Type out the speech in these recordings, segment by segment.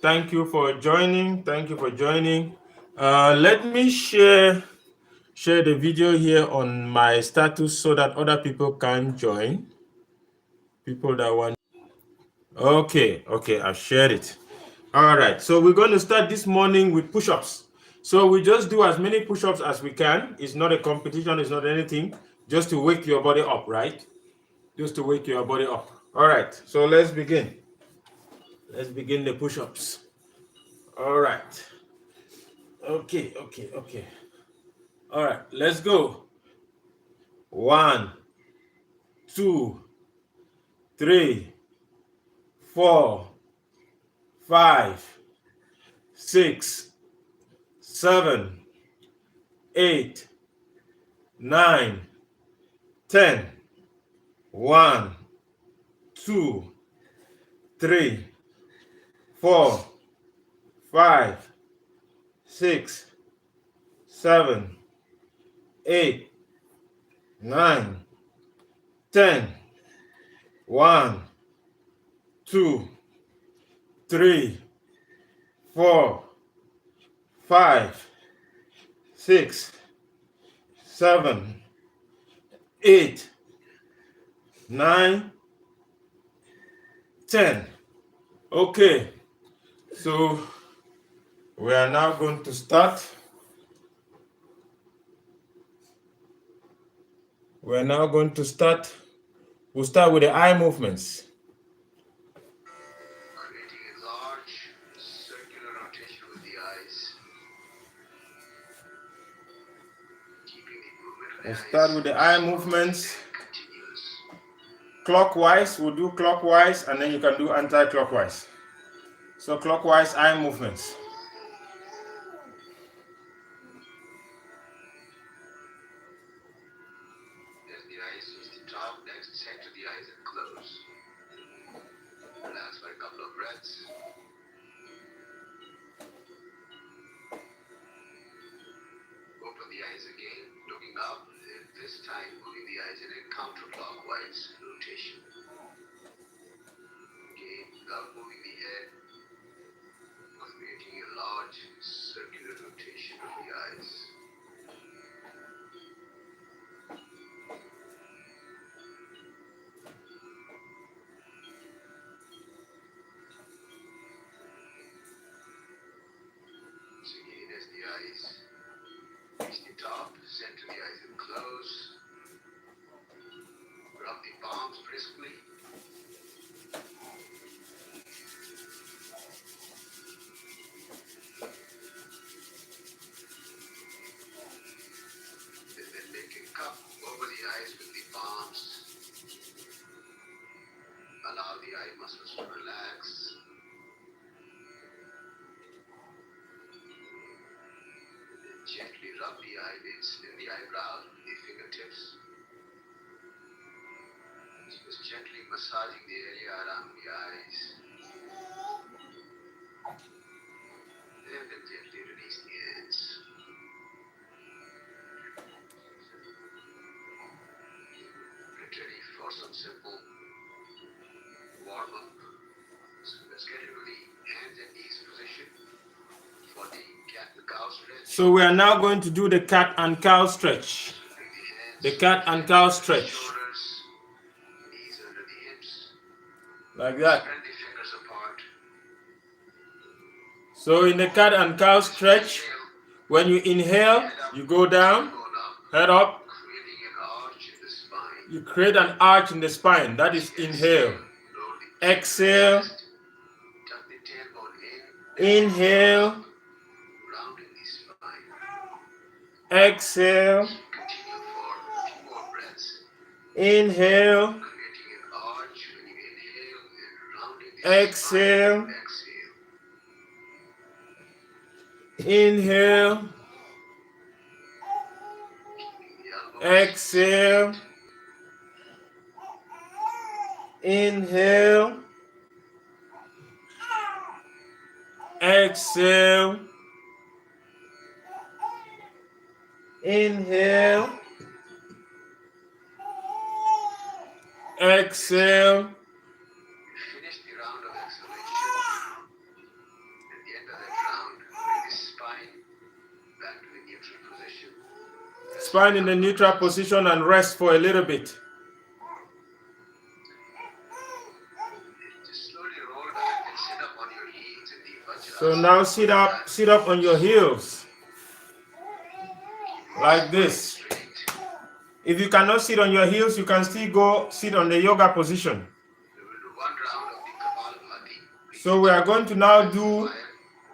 Thank you for joining. Thank you for joining. Let me share the video here on my status so that other people can join. People that want. Okay, I've shared it. All right, so we're going to start this morning with push-ups. So we just do as many push-ups as we can. It's not a competition, it's not anything, just to wake your body up, right? Just to wake your body up. All right, so let's begin. Let's begin the push-ups. All right. Okay. All right, let's go. 1, 2, 3, 4, 5, 6, 7, 8, 9, 10. 1, 2, 3, 4, 5, 6, 7, 8, 9, 10. 1, 2, 3, 4, 5, 6, 7, 8, 9, 10. Okay, so we are now going to start. We're now going to start. We'll start with the eye movements. Creating a large circular rotation with the eyes. Keeping the movement of the We'll eyes start with the eye movements. Clockwise, we'll do clockwise, and then you can do anti-clockwise. So clockwise eye movements. As the eyes reach the top, next center the eyes and close. Relax for a couple of breaths. Open the eyes again, looking up, and this time moving the eyes in a counterclockwise rotation. Again, without moving the head, creating a large circular rotation of the eyes. Once again, as the eyes reach the top, center the eyes and close. Rub the palms briskly. And then make a cup over the eyes with the palms. Allow the eye muscles to relax. And then gently rub the eyelids and the eyebrows with the fingertips. Just gently massaging the area around the eyes. And then gently release the hands. Get ready for some simple warm-up. So let's get into the hands and knees position for the cat and cow stretch. So we are now going to do the cat and cow stretch. The cat and cow stretch. Shoulders, knees under the hips. Like that. Spread the fingers apart. So in the cat and cow stretch, when you inhale, you go down, head up. Creating an arch in the spine. You create an arch in the spine. That is inhale. Exhale. Tuck the tailbone in. Inhale. Rounding the spine. Exhale. Continue for a few more breaths. Inhale. Creating an arch when you inhale and rounding the Exhale. spine. Inhale. Exhale. Inhale. Exhale. Inhale. Exhale. Finish the round of exhalation. Spine in the neutral position and rest for a little bit. Just slowly roll back and sit up on your heels in the Vajrasana. So now sit up on your heels. Like this. If you cannot sit on your heels, you can still go sit on the yoga position. We will do one round of the Kapalabhati. So we are going to now do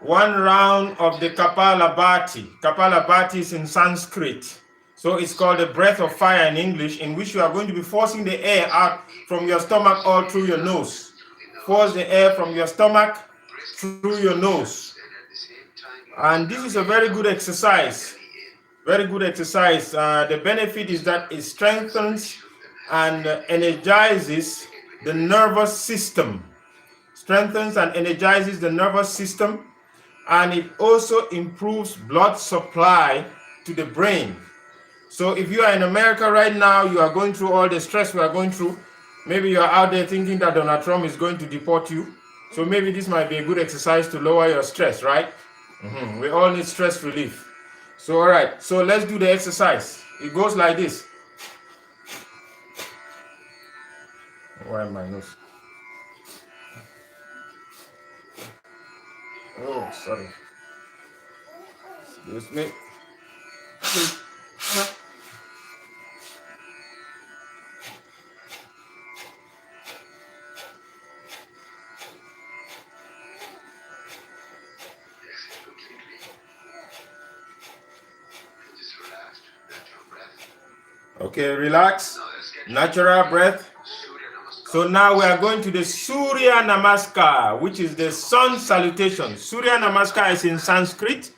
one round of the Kapalabhati. Kapalabhati is in Sanskrit. So it's called the breath of fire in English, in which you are going to be forcing the air out from your stomach all through your nose. Force the air from your stomach through your nose. And this is a very good exercise. Very good exercise. The benefit is that it strengthens and energizes the nervous system. Strengthens and energizes the nervous system, and it also improves blood supply to the brain. So if you are in America right now, you are going through all the stress we are going through. Maybe you are out there thinking that Donald Trump is going to deport you. So maybe this might be a good exercise to lower your stress, right? We all need stress relief. So, all right. So let's do the exercise. It goes like this. Why my nose? Oh, sorry. Excuse me. Just relax, natural breath. Okay, relax. Now let's get Natural breath. Surya Namaskar. So now we are going to the Surya Namaskar, which is the sun salutation. Surya Namaskar is in Sanskrit.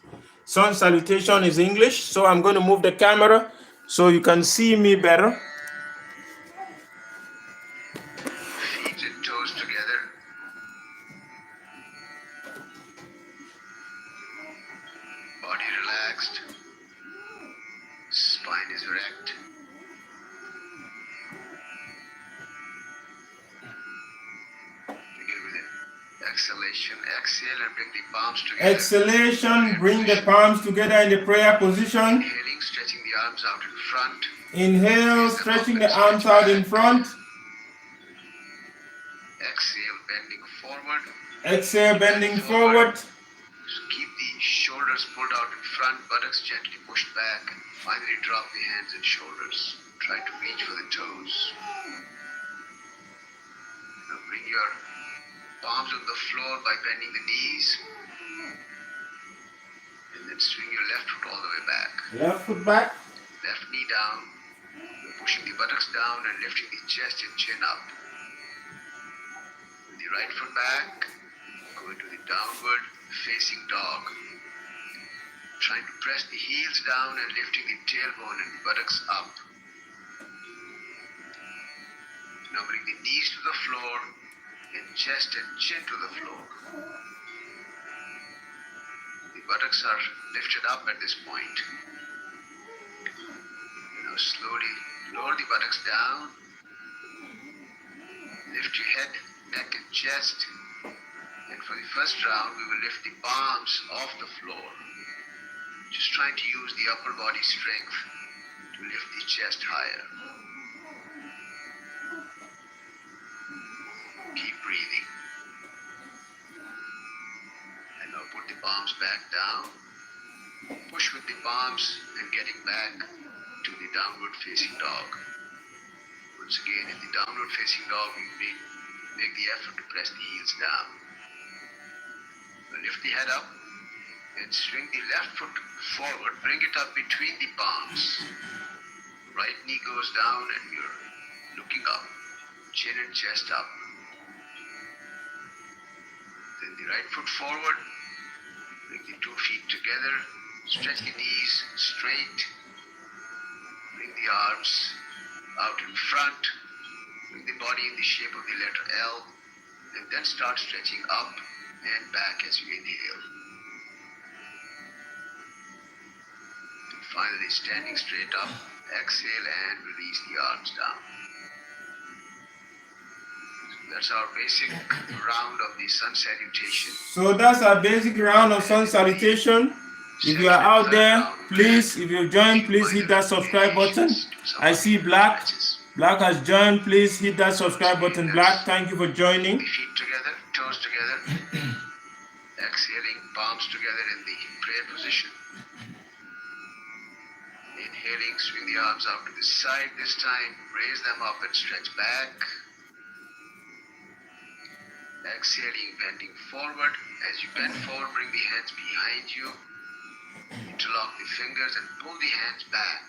Sun salutation is English. So I'm going to move the camera so you can see me better. Feet and toes together. Body relaxed. Spine is erect. Begin with an exhalation. Exhale and bring the palms together. Exhalation, bring the palms together in the prayer position. Inhaling, stretching the arms out in front. Inhale, stretching the arms out in front. Exhale, bending forward. Exhale, bending forward. So keep the shoulders pulled out in front, buttocks gently pushed back, and finally drop the hands and shoulders. Try to reach for the toes. Now bring your palms on the floor by bending the knees. And then swing your left foot all the way back. Left foot back. Left knee down. Pushing the buttocks down and lifting the chest and chin up. With the right foot back, go into the downward facing dog. Trying to press the heels down and lifting the tailbone and the buttocks up. Now bring the knees to the floor and chest and chin to the floor. The buttocks are lifted up at this point. Now slowly lower the buttocks down. Lift your head, neck and chest. And for the first round, we will lift the palms off the floor. Just trying to use the upper body strength to lift the chest higher. Keep breathing. And now put the palms back down. Push with the palms and getting back to the downward facing dog. Once again, in the downward facing dog, we make the effort to press the heels down. Lift the head up and swing the left foot forward. Bring it up between the palms. Right knee goes down and you're looking up. Chin and chest up. Then the right foot forward. Bring the 2 feet together. Stretch the knees straight. Bring the arms out in front. Bring the body in the shape of the letter L. And then start stretching up and back as you inhale. And finally, standing straight up, exhale and release the arms down. So that's our basic round of the sun salutation. So that's our basic round of sun salutation. If you are out there, please, if you joined, please hit that subscribe button. I see Black. Black has joined. Please hit that subscribe button. Black, thank you for joining. Feet together, toes together. Exhaling, palms together in the prayer position. Inhaling, swing the arms out to the side this time. Raise them up and stretch back. Exhaling, bending forward. As you bend forward, bring the hands behind you. Interlock the fingers and pull the hands back.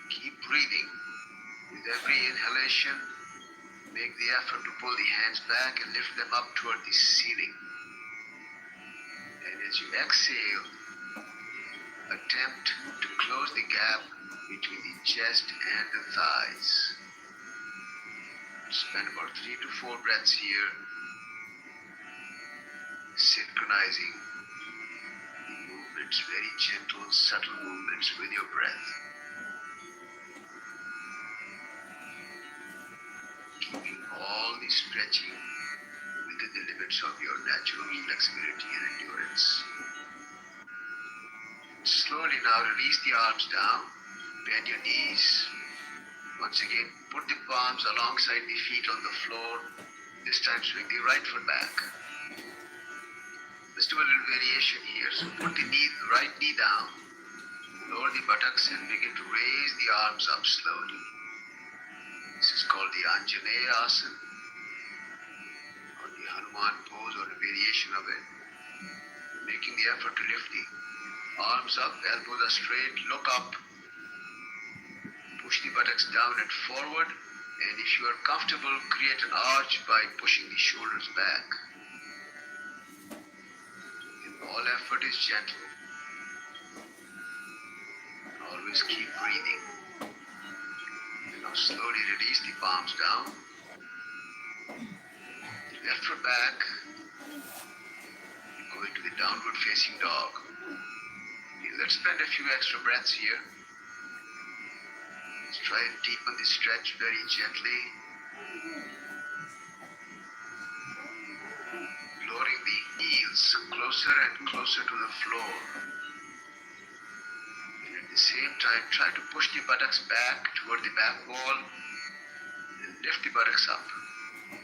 Keep breathing. With every inhalation, make the effort to pull the hands back and lift them up toward the ceiling. And as you exhale, attempt to close the gap between the chest and the thighs. Spend about 3 to 4 breaths here, synchronizing the movements, very gentle, subtle movements with your breath. Keeping all the stretching within the limits of your natural flexibility and endurance. Slowly now release the arms down, bend your knees. Once again, put the palms alongside the feet on the floor. This time swing the right foot back. Let's do a little variation here. So put the right knee down, lower the buttocks and begin to raise the arms up slowly. This is called the Anjaneya Asana, or the Hanuman pose, or a variation of it. Making the effort to lift the arms up, elbows are straight, look up. Push the buttocks down and forward, and if you are comfortable, create an arch by pushing the shoulders back. And all effort is gentle. Always keep breathing. And now slowly release the palms down. Left foot back. Go into the downward facing dog. Let's spend a few extra breaths here. Let's try and deepen the stretch very gently. Lowering the heels closer and closer to the floor. And at the same time, try to push the buttocks back toward the back wall and lift the buttocks up. In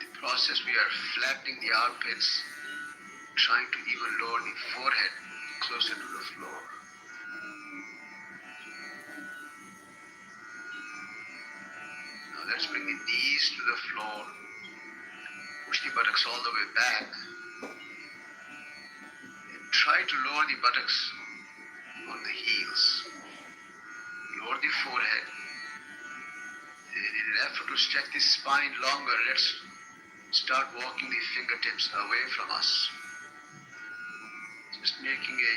the process, we are flattening the armpits, trying to even lower the forehead closer to the floor. Now let's bring the knees to the floor. Push the buttocks all the way back. And try to lower the buttocks on the heels. Lower the forehead. And in an effort to stretch the spine longer, let's start walking the fingertips away from us. Just making a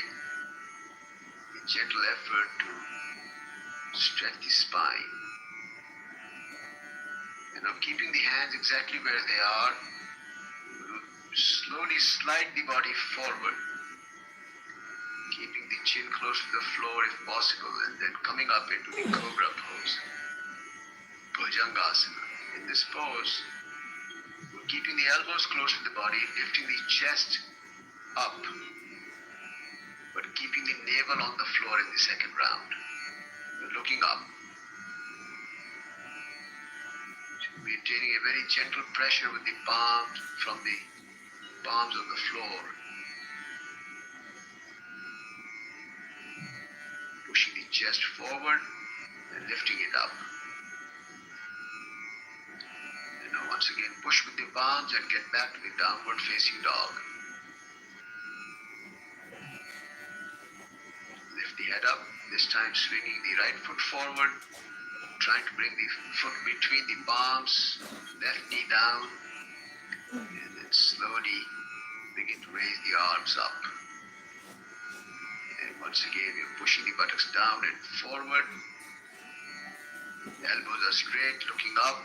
gentle effort to stretch the spine. And now keeping the hands exactly where they are, slowly slide the body forward, keeping the chin close to the floor if possible, and then coming up into the Cobra pose, Bhujangasana. In this pose, we're keeping the elbows close to the body, lifting the chest up, but keeping the navel on the floor in the second round. We're looking up. Maintaining a very gentle pressure with the palms from the palms on the floor. Pushing the chest forward and lifting it up. And now once again push with the palms and get back to the downward facing dog. Lift the head up, this time swinging the right foot forward, trying to bring the foot between the palms, left knee down, and then slowly begin to raise the arms up. And once again, we're pushing the buttocks down and forward. Elbows are straight, looking up,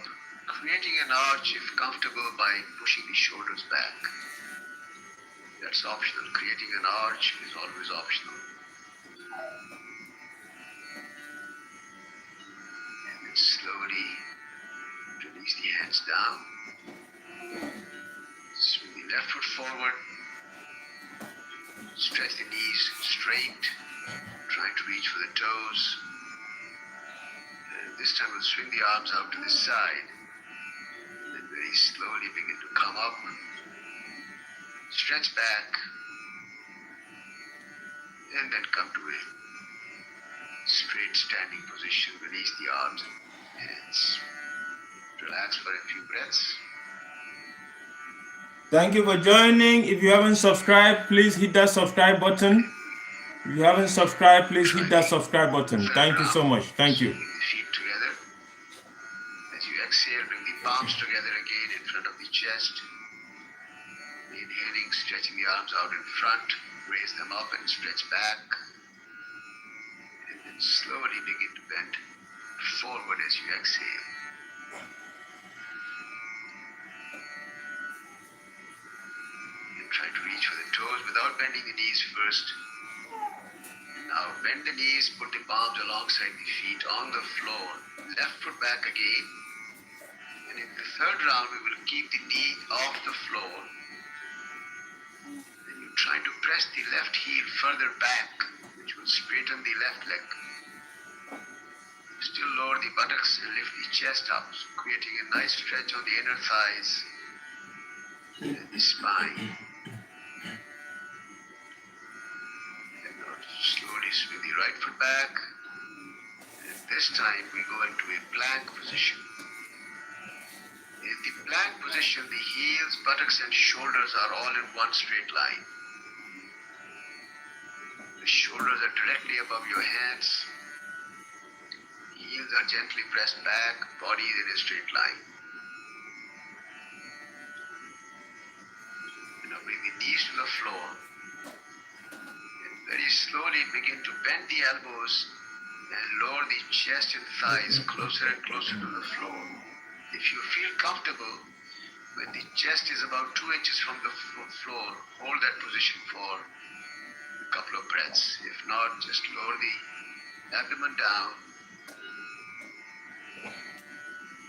creating an arch if comfortable by pushing the shoulders back. That's optional. Creating an arch is always optional. Slowly release the hands down. Swing the left foot forward. Stretch the knees straight, trying to reach for the toes. And this time we'll swing the arms out to the side. Then very slowly begin to come up. Stretch back. And then come to a straight standing position. Release the arms and hands. Relax for a few breaths. Thank you for joining. If you haven't subscribed, please hit that subscribe button. If you haven't subscribed, please hit that subscribe button. Thank you so much. Thank you. Bring the feet together. As you exhale, bring the palms together again in front of the chest. Inhaling, stretching the arms out in front. Raise them up and stretch back. And then slowly begin to bend forward as you exhale. And try to reach for the toes without bending the knees first. Now bend the knees, put the palms alongside the feet on the floor. Left foot back again. And in the third round, we will keep the knee off the floor. Then you try to press the left heel further back, which will straighten the left leg. Still lower the buttocks and lift the chest up, creating a nice stretch on the inner thighs and the spine. Slowly swing the right foot back. And this time we go into a plank position. In the plank position, the heels, buttocks, and shoulders are all in one straight line. The shoulders are directly above your hands. Heels are gently pressed back, body is in a straight line. Now bring the knees to the floor. Very slowly begin to bend the elbows and lower the chest and thighs closer and closer to the floor. If you feel comfortable, when the chest is about 2 inches from the floor, hold that position for a couple of breaths. If not, just lower the abdomen down.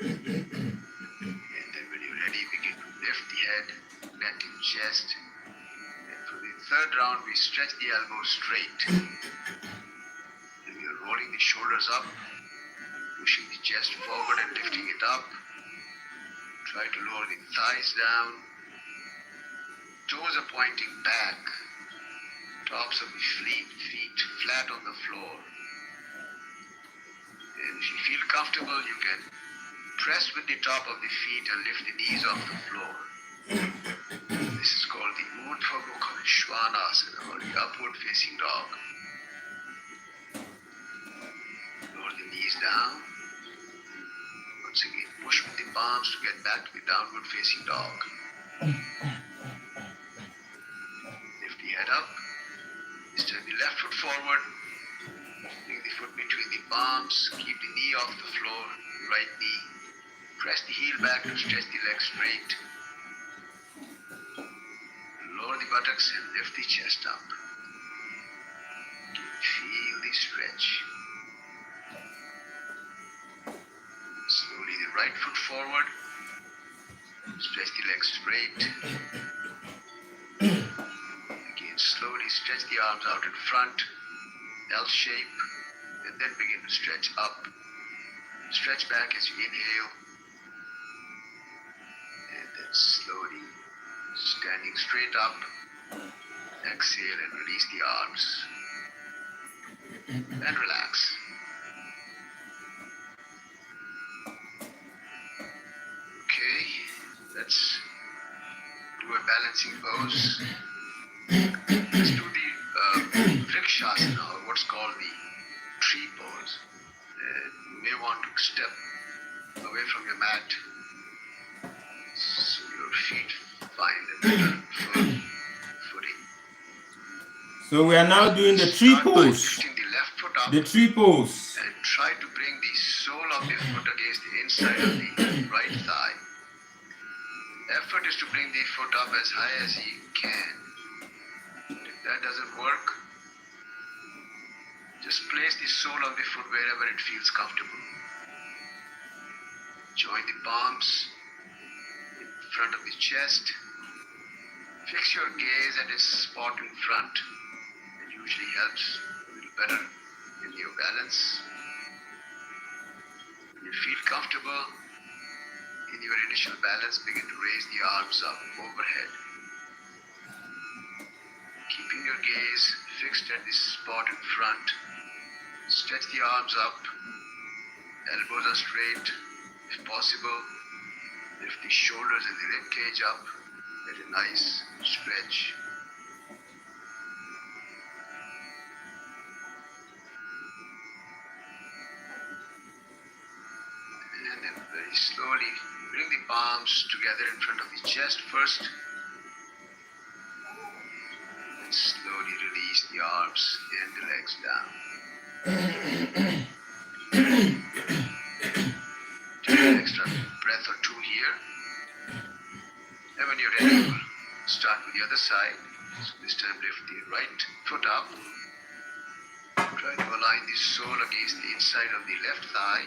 And then when you're ready, begin to lift the head, neck and chest. Third round, we stretch the elbows straight. And we are rolling the shoulders up, pushing the chest forward and lifting it up. Try to lower the thighs down. Toes are pointing back. Tops of the feet flat on the floor. And if you feel comfortable, you can press with the top of the feet and lift the knees off the floor. This is called the Urdhva Mukha Svanasana, or the upward facing dog. Lower the knees down. Once again, push with the palms to get back to the downward facing dog. Lift the head up. This time the left foot forward. Bring the foot between the palms. Keep the knee off the floor. Right knee. Press the heel back to stretch the leg straight. Lower the buttocks and lift the chest up. Feel the stretch. Slowly the right foot forward. Stretch the legs straight. Again, slowly stretch the arms out in front, L shape, and then begin to stretch up. Stretch back as you inhale. And then slowly standing straight up, exhale and release the arms. And relax. Okay, let's do a balancing pose. Let's do the Vrikshasana, or what's called the tree pose. You may want to step away from your mat so your feet find a better footing. So we are now doing the tree pose. Lifting the left foot up. The tree pose. And try to bring the sole of the foot against the inside of the right thigh. Effort is to bring the foot up as high as you can. If that doesn't work, just place the sole of the foot wherever it feels comfortable. Join the palms in front of the chest. Fix your gaze at a spot in front. It usually helps a little better in your balance. When you feel comfortable in your initial balance, begin to raise the arms up overhead. Keeping your gaze fixed at this spot in front, stretch the arms up, elbows are straight. If possible, lift the shoulders and the rib cage up, get a nice stretch. And then very slowly bring the palms together in front of the chest first. And slowly release the arms and the legs down. Take an extra breath or two here. And when you're ready, we'll start with the other side. So this time lift the right foot up. Try to align the sole against the inside of the left thigh.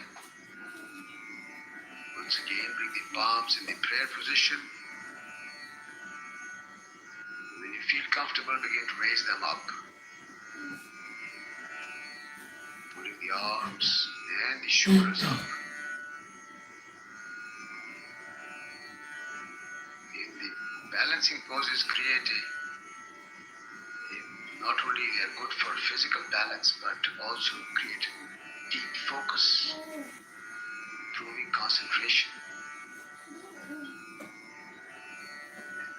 Once again, bring the palms in the prayer position. When you feel comfortable, begin to raise them up. Putting the arms and the shoulders up. In the balancing poses create not only they are good for physical balance, but also create deep focus, improving concentration.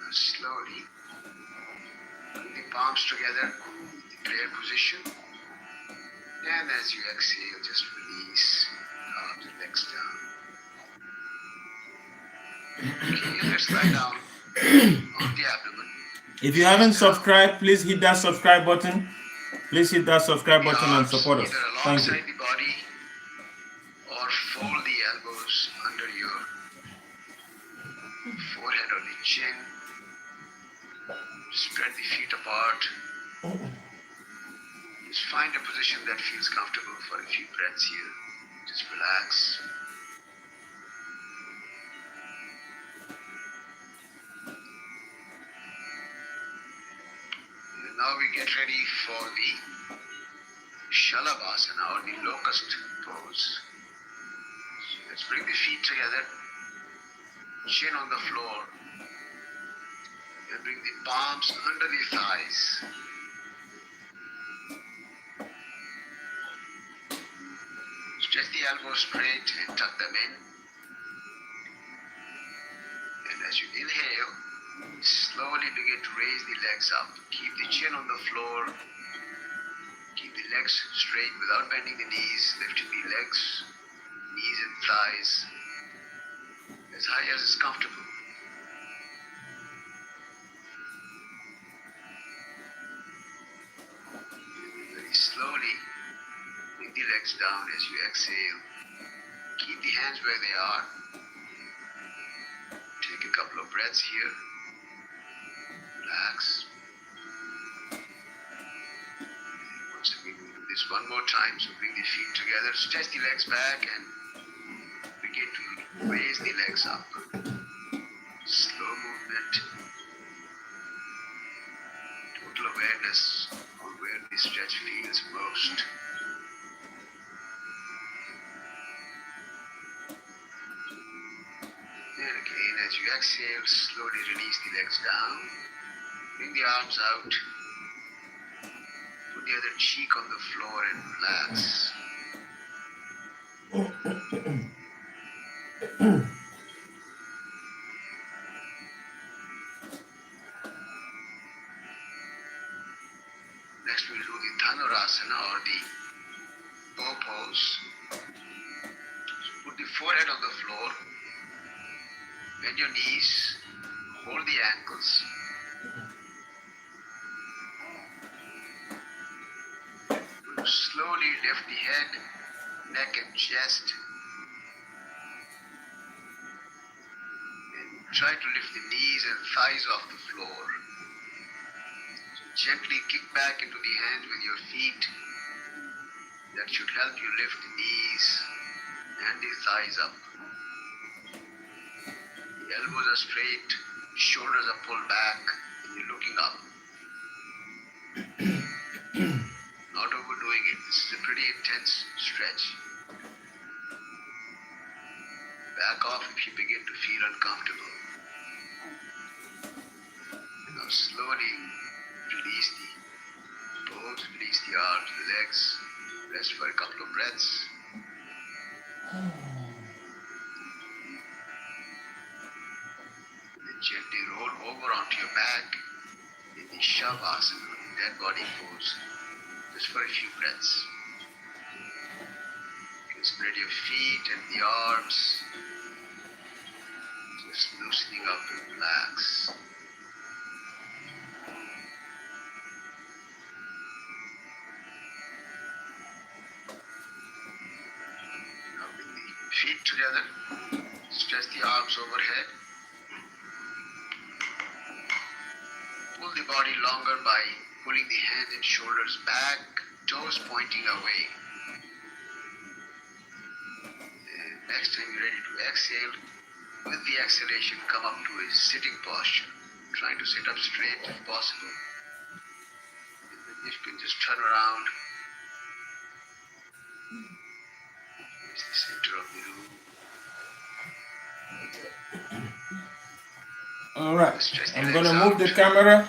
And slowly bring the palms together in the prayer position. And as you exhale, just release arms and legs down. Okay, let's lie down on the abdomen. If you haven't subscribed, please hit that subscribe button. Please hit that subscribe The button and arms support us. either Thank you. alongside the body or fold the elbows under your forehead or the chin. Spread the feet apart. Just find a position that feels comfortable for a few breaths here. Just relax. And now we get ready for the Shalabhasana or the locust pose. So let's bring the feet together, chin on the floor, and bring the palms under the thighs. Stretch the elbows straight and tuck them in. And as you inhale, slowly begin to raise the legs up. Keep the chin on the floor. Keep the legs straight without bending the knees, lifting the legs, knees and thighs as high as is comfortable. Very slowly, bring the legs down as you exhale. Keep the hands where they are. Take a couple of breaths here. Relax. Once again, we'll do this one more time. So bring the feet together, stretch the legs back and begin to raise the legs up. Slow movement. Total awareness on where the stretch feels most. And again, as you exhale, slowly release the legs down. Bring the arms out. Put the other cheek on the floor and relax. Next we'll do the Dhanurasana or the bow pose. So put the forehead on the floor. Bend your knees. Hold the ankles. Slowly lift the head, neck and chest. And try to lift the knees and thighs off the floor. So gently kick back into the hands with your feet. That should help you lift the knees and the thighs up. The elbows are straight, shoulders are pulled back, and you're looking up. Not overdoing it. This is a pretty intense stretch. Back off if you begin to feel uncomfortable. Now slowly release the pose, release the arms, the legs. Rest for a couple of breaths. Then gently roll over onto your back in the Shavasana, dead body pose, just for a few breaths. You can spread your feet and the arms, just loosening up and relax. Now bring the feet together, stretch the arms overhead. Pull the body longer by pulling the hands and shoulders back, toes pointing away. And next time you're ready to exhale, with the exhalation come up to a sitting posture, trying to sit up straight if possible. And then if you can just turn around, face the center of the room. All right, Stretch the I'm legs gonna out. move the camera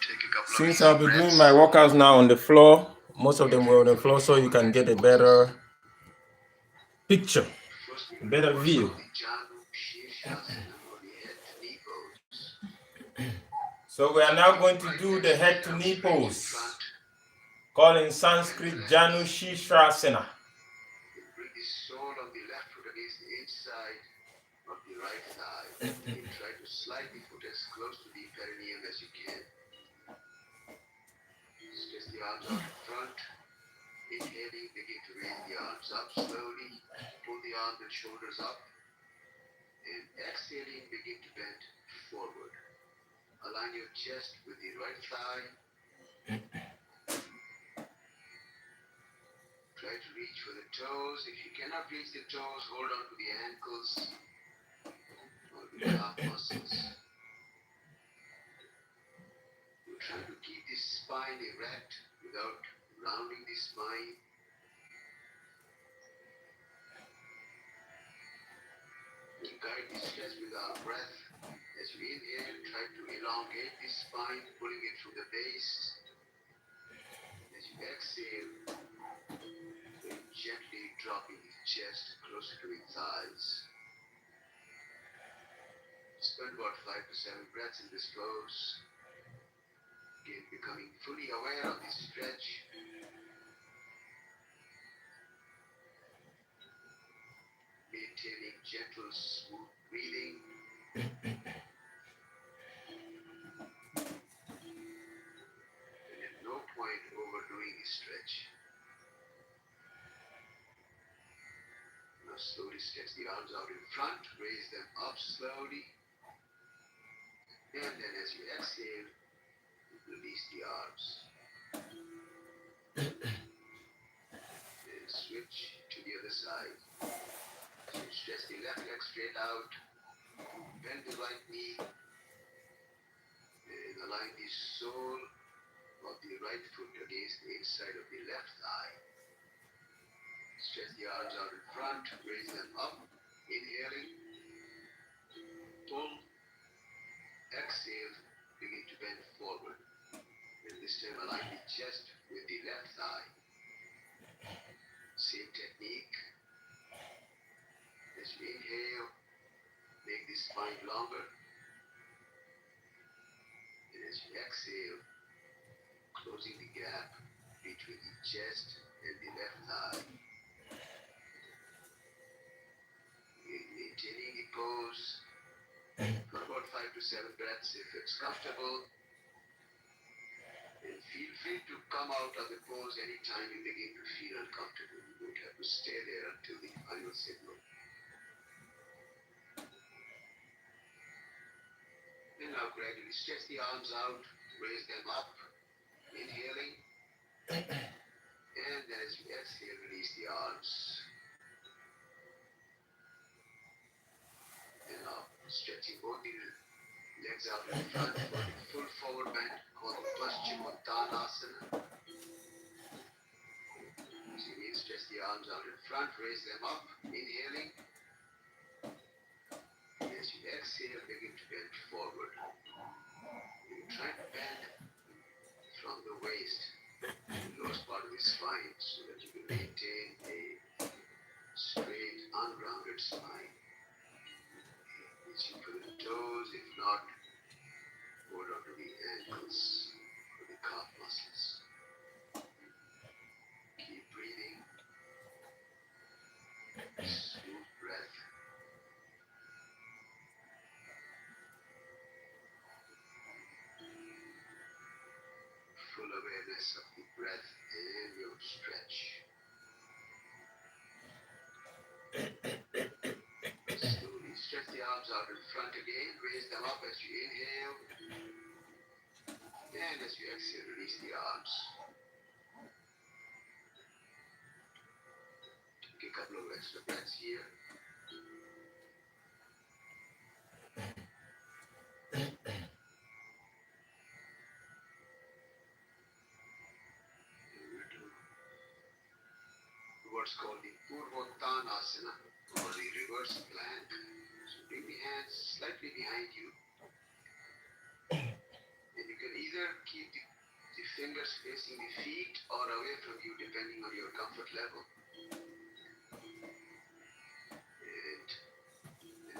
Take a couple since of I'll deep be doing breaths. my workouts now on the floor. Most of them were on the floor, so you can get a better picture, First, a better view. the Janu Shirshasana, or the head to knee pose. So we are now going to do the head to knee pose, called in Sanskrit Janu Shirshasana. Bring the sole of the left foot against the inside of the right thigh. And try to slide the foot as close to the perineum as you can. Stretch the arms out in front. Inhaling, begin to raise the arms up slowly. Pull the arms and shoulders up. And exhaling, begin to bend forward. Align your chest with the right thigh. Try to reach for the toes. If you cannot reach the toes, hold on to the ankles or the calf muscles. You're trying to keep the spine erect without rounding the spine. We guide the stretch with our breath. As you inhale, try to elongate the spine, pulling it through the base. As you exhale, gently dropping the chest closer to the thighs. Spend about 5 to 7 breaths in this pose. Again, becoming fully aware of the stretch. Maintaining gentle, smooth breathing. And at no point overdoing the stretch. Now slowly stretch the arms out in front, raise them up slowly. And then as you exhale, release the arms. And switch to the other side. So stretch the left leg straight out. Bend the right knee. And align the sole of the right foot against the inside of the left thigh. Stretch the arms out in front, raise them up. Inhaling. Pull. Exhale. Begin to bend forward. And this time align the chest with the left thigh. Same technique. As you inhale, make the spine longer. And as you exhale, closing the gap between the chest and the left thigh. Maintaining the pose for about 5 to 7 breaths if it's comfortable. And feel free to come out of the pose anytime you begin to feel uncomfortable. You don't have to stay there until the final signal. And now gradually stretch the arms out, raise them up, inhaling. And then as you exhale, release the arms. And now stretching both the legs out in front for the full forward arms out in front, raise them up, inhaling. As you exhale, begin to bend forward. You try to bend from the waist to the lowest part of the spine so that you can maintain a straight, unrounded spine. Reaching for the toes, if not, hold on to the ankles or the calf muscles. Keep breathing. Smooth breath. Full awareness of the breath and your stretch. Slowly stretch the arms out in front again. Raise them up as you inhale. And as you exhale, release the arms. Take a couple of extra breaths here. What's called the Purvottanasana or the reverse plank. So bring the hands slightly behind you. And you can either keep the fingers facing the feet or away from you depending on your comfort level. And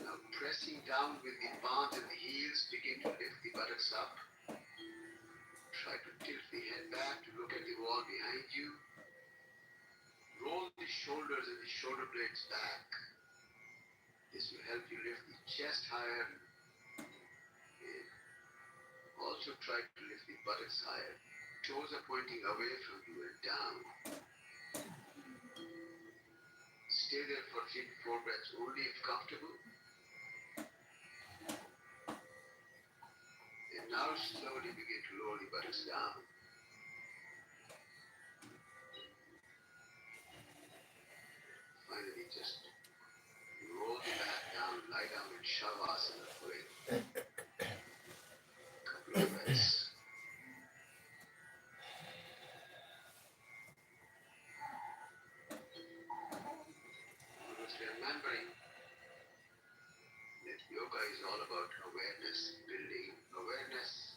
now pressing down with the palms and the heels, begin to lift the buttocks up. Try to tilt the head back to look at the wall behind you. Roll the shoulders and the shoulder blades back. This will help you lift the chest higher. And also try to lift the buttocks higher. Toes are pointing away from you and down. Stay there for 3 to 4 breaths only if comfortable. And now slowly begin to lower the buttocks down. Finally, just roll the back down, lie down in Shavasana for a couple of breaths. Just remembering that yoga is all about awareness, building awareness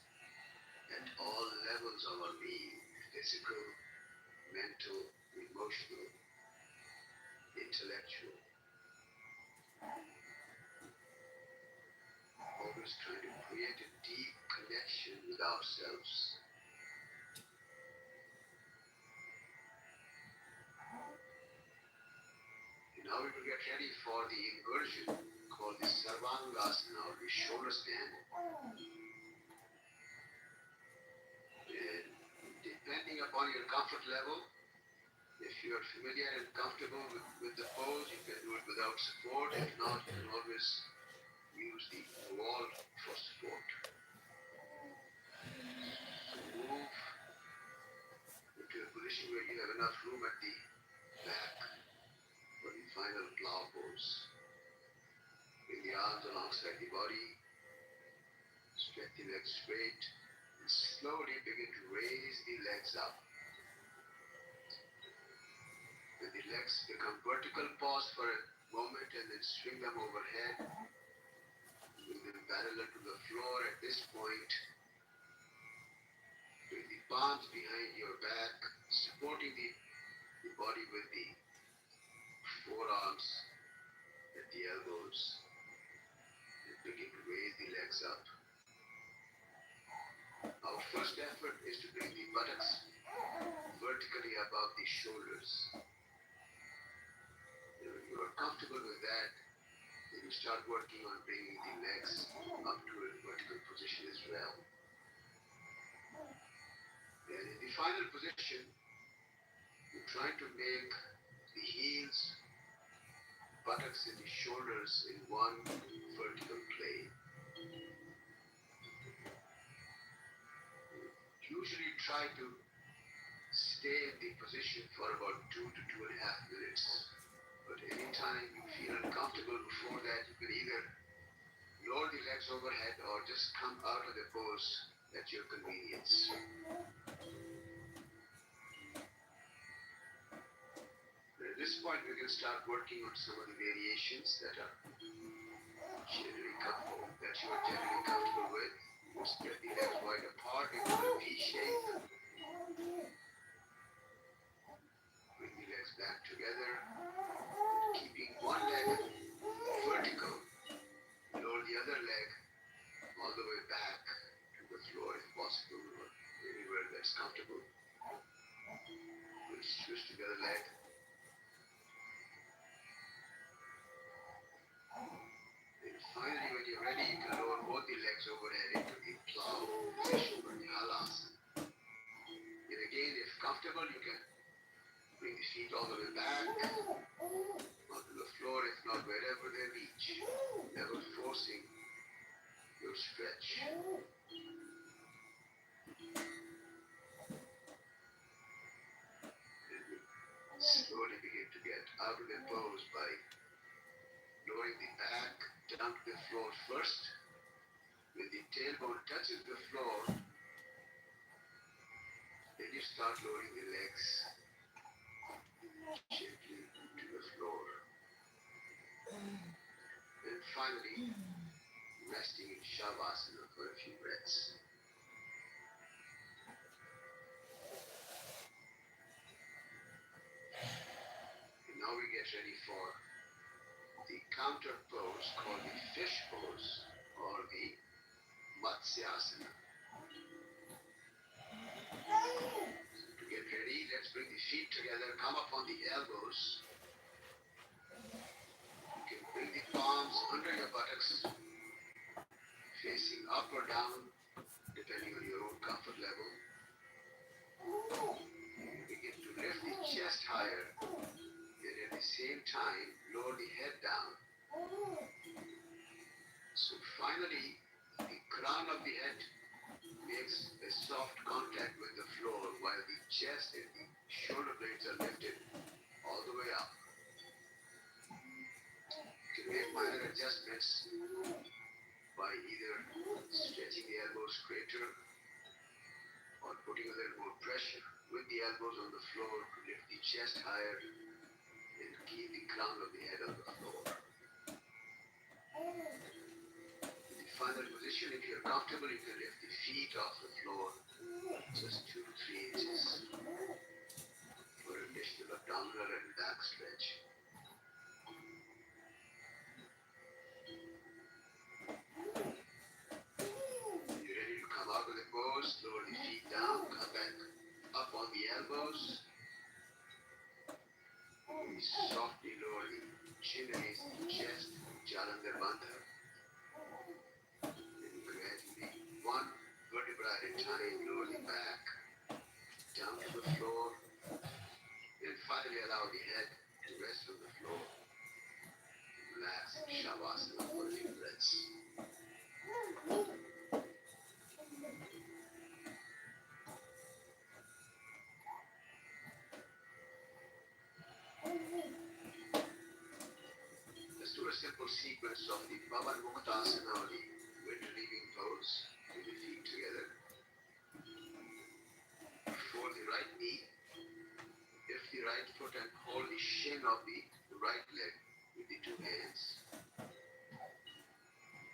at all levels of our being, physical, mental, emotional, intellectual. Always trying to create a deep connection with ourselves. And now we will get ready for the inversion called the Sarvangasana or the shoulder stand. And depending upon your comfort level, if you are familiar and comfortable with the pose, you can do it without support. If not, you can always use the wall for support. So move into a position where you have enough room at the back for the final plow pose. Bring the arms alongside the body, stretch the legs straight, and slowly begin to raise the legs up. When the legs become vertical, pause for a moment and then swing them overhead. Bring them parallel to the floor. At this point, bring the palms behind your back, supporting the body with the forearms at the elbows. And begin to raise the legs up. Our first effort is to bring the buttocks vertically above the shoulders. When you are comfortable with that, then you start working on bringing the legs up to a vertical position as well. And in the final position, you try to make the heels, buttocks, and the shoulders in one vertical plane. Usually try to stay in the position for about 2 to 2.5 minutes. But anytime you feel uncomfortable before that, you can either lower the legs overhead or just come out of the pose at your convenience. At this point, we can start working on some of the variations that are generally that you are generally comfortable with. Spread the legs wide apart into a V shape. Bring the legs back together, keeping one leg vertical. Lower the other leg all the way back to the floor if possible, or anywhere that's comfortable. We'll twist the other leg. And finally, when you're ready, you can lower both the legs overhead into the plow position or the halasana. And again, if comfortable, you can bring the feet all the way back onto the floor, if not wherever they reach, never forcing your stretch. And slowly begin to get out of the pose by lowering the back down to the floor first. When the tailbone touches the floor, then you start lowering the legs gently to the floor. And finally, resting in Shavasana for a few breaths. And now we get ready for the counter pose called the fish pose or the Matsyasana. To get ready, let's bring the feet together, come up on the elbows. You can bring the palms under your buttocks, facing up or down, depending on your own comfort level. Begin to lift the chest higher, and at the same time, lower the head down. So finally, the crown of the head makes a soft contact with the floor while the chest and the shoulder blades are lifted all the way up. You can make minor adjustments by either stretching the elbows straighter or putting a little more pressure with the elbows on the floor to lift the chest higher and keep the crown of the head on the floor. In the final position, if you're comfortable, you can lift the feet off the floor just 2 to 3 inches for additional abdominal and back stretch. When you're ready to come out of the pose, lower the feet down, come back up on the elbows. We softly lower the chin against the chest, Jalandhar Bandha. Then gradually, one vertebra at a time, lower the back down to the floor. Then finally allow the head to rest on the floor. Relax in Shavasana for a few breaths. Let's do a simple sequence of the Pavan Muktasana or the wind relieving pose with the feet together. For the right knee, lift the right foot and hold the shin of the right leg with the 2 hands.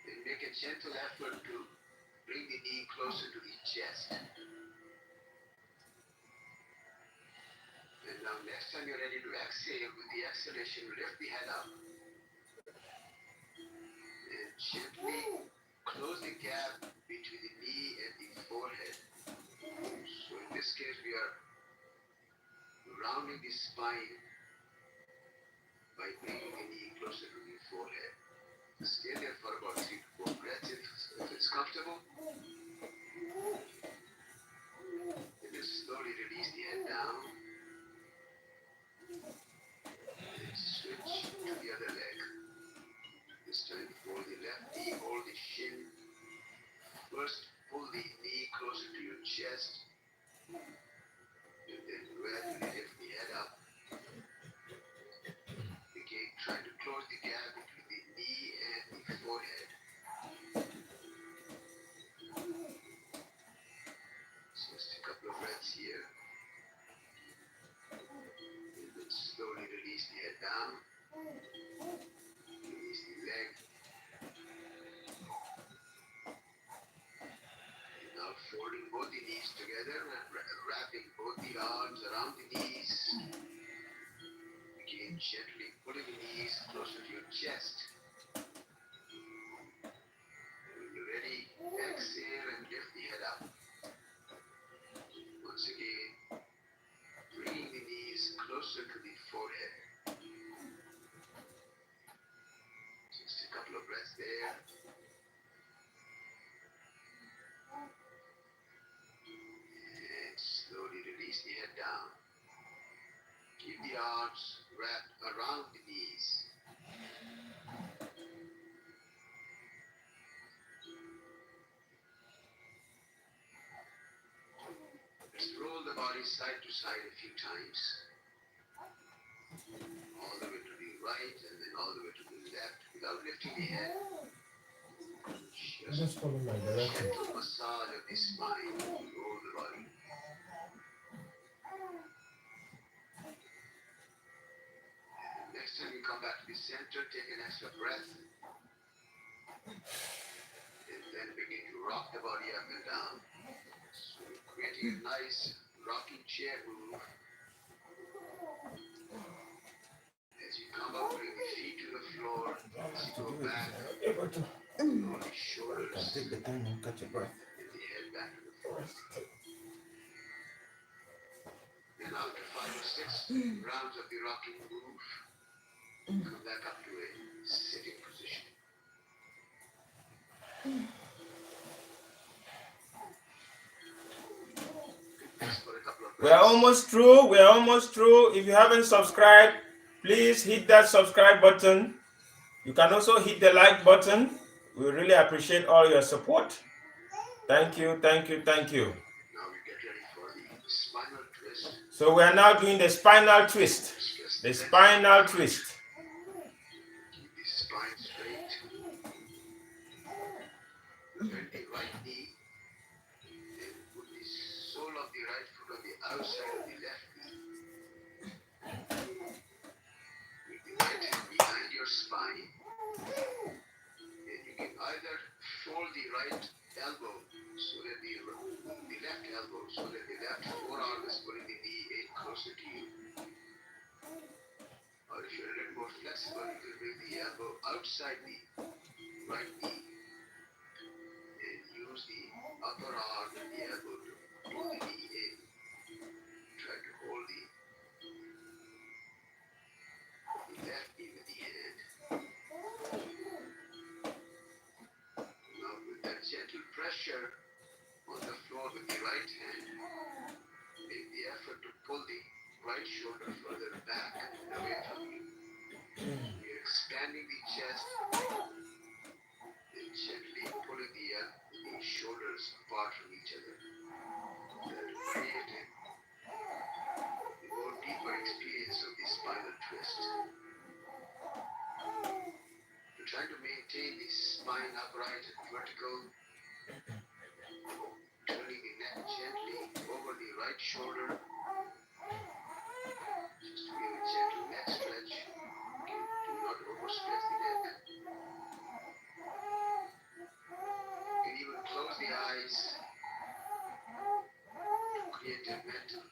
Then make a gentle effort to bring the knee closer to the chest. And now next time you're ready to exhale, with the exhalation, lift the head up. And gently close the gap between the knee and the forehead. So in this case, we are rounding the spine by bringing the knee closer to the forehead. Stay there for about 3 to 4 breaths if it's comfortable. And then slowly release the head down. And switch to the other leg. This time for the left knee, hold the shin. First, pull the knee closer to your chest. And then gradually lift the head up. Again, try to close the gap between the knee and the forehead. folding both the knees together and wrapping both the arms around the knees. Again, gently pulling the knees closer to your chest. And when you're ready, exhale and lift the head up. Once again, bringing the knees closer to the forehead. Just a couple of breaths there. And slowly release the head down. Keep the arms wrapped around the knees. Let's roll the body side to side a few times. All the way to the right and then all the way to the left without lifting the head. Just follow my direction. gentle massage of the spine. Roll the body. Next time you come back to the center, take an extra breath. And then begin to rock the body up and down. So creating a nice rocking chair move. As you come up, bring the feet to the floor. As you go back, roll the shoulders Take the time and catch your breath. and the head back to the floor. Then after 5 or 6 rounds of the rocking move, come back up to a sitting position. Rest for a couple of We are almost through. We are almost through. If you haven't subscribed, please hit that subscribe button. You can also hit the like button. We really appreciate all your support. Thank you, thank you, thank you. Now we get ready for the spinal twist. So we are now doing the spinal twist. The spinal twist. Keep the spine straight. Bend the right knee. Then put the sole of the right foot on the outside of the left knee. With the right hand behind your spine. Then you can either fold the right elbow so that the left elbow so that the left forearm is pulling the knee in closer to you. Or if you're a little more flexible, you can bring the elbow outside the right knee and use the upper arm and the elbow to pull the knee in. Try to hold the left knee with the hand. Now with that gentle pressure on the floor with the right hand, make the effort to pull the right shoulder further back and away from you. You're expanding the chest and gently pulling the shoulders apart from each other. That will create a more deeper experience of the spinal twist. You're trying to maintain the spine upright and vertical, turning the neck gently over the right shoulder. Just to give a gentle neck stretch. Okay, do not overstretch the neck. You can even close the eyes to create a mental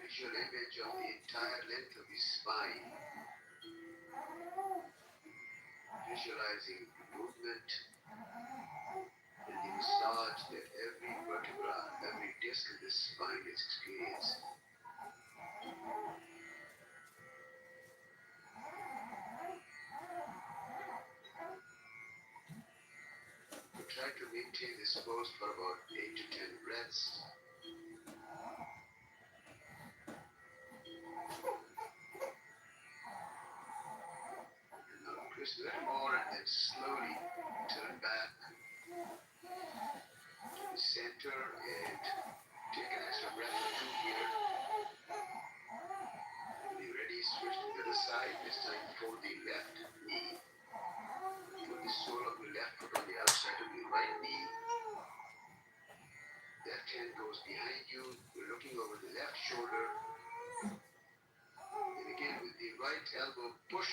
visual image of the entire length of the spine. Visualizing the movement and the massage that every vertebra, every disc of the spine is experiencing. Try to maintain this pose for about 8 to 10 breaths. And now twist a little more and then slowly turn back to the center and take an extra breath or two here. When you're ready, switch to the other side. This time fold the left knee. Put the sole of the left foot on the outside of the right knee. Left hand goes behind you. You're looking over the left shoulder. And again with the right elbow, push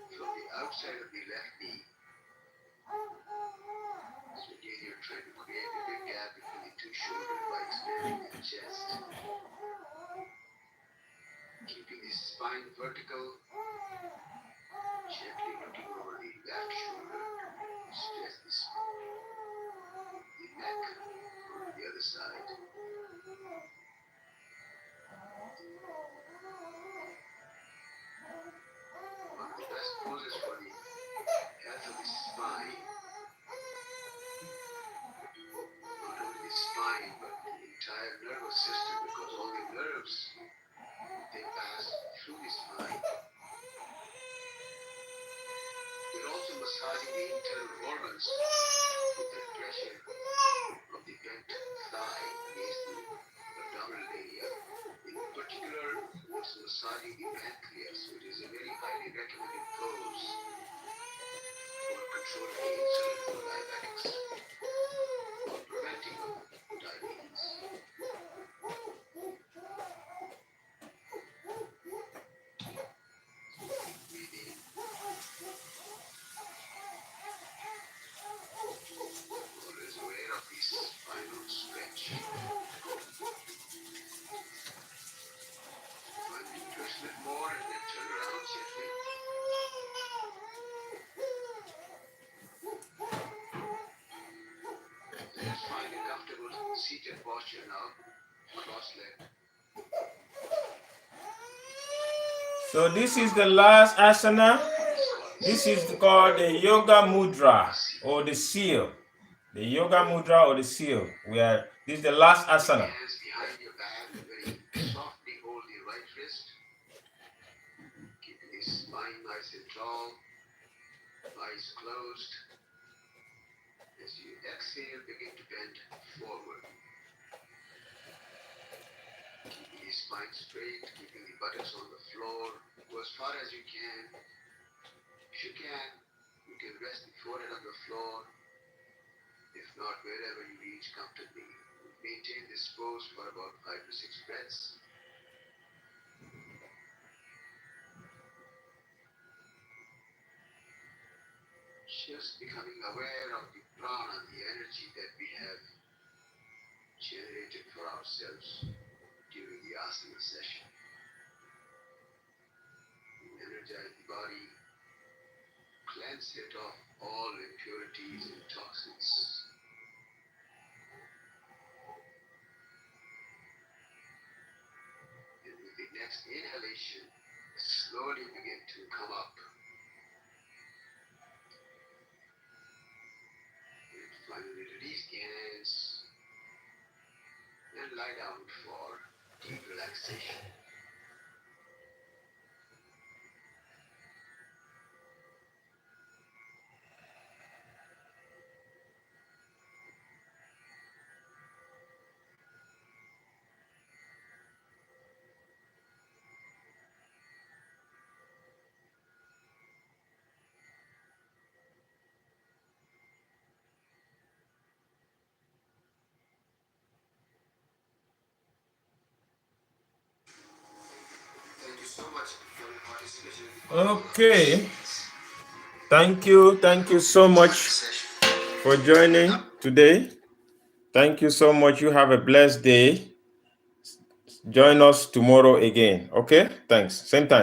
from the outside of the left knee. So again, you're trying to create a big gap between the two chest. Keeping the spine vertical, gently looking over the left shoulder. Stretch the neck on the other side. One of the best poses for the health of the spine. Not only the spine, but the entire nervous system, because all the nerves, they pass through the spine. We're also massaging the internal organs with the pressure of the bent thigh against the abdominal area. In particular, it's massaging the pancreas, which is a very highly recommended pose for controlling the insulin for diabetics or preventing diabetes. Breathing. Always aware of the spinal stretch. Twist a bit more and then turn around gently. Let's find a comfortable seated posture now. Cross-legged. So this is the last asana. This is called the yoga mudra or the seal. The yoga mudra or the seal. This is the last asana. Hands behind your back, very softly hold the right wrist. Keeping the spine nice and tall. Eyes closed. As you exhale, begin to bend forward. Keeping the spine straight, keeping the buttocks on the floor. Go as far as you can. If you can rest the forehead on the floor. If not, wherever you reach comfortably. Maintain this pose for about 5 to 6 breaths. Just becoming aware of the prana, the energy that we have generated for ourselves during the asana session. Energize the body, cleanse it of all impurities and toxins. And with the next inhalation, slowly begin to come up. And finally release the hands and lie down for deep relaxation. Thank you so much for your participation in the Okay. Thank you so much for joining today. Thank you so much. You have a blessed day. Join us tomorrow again. Okay? Thanks. Same time.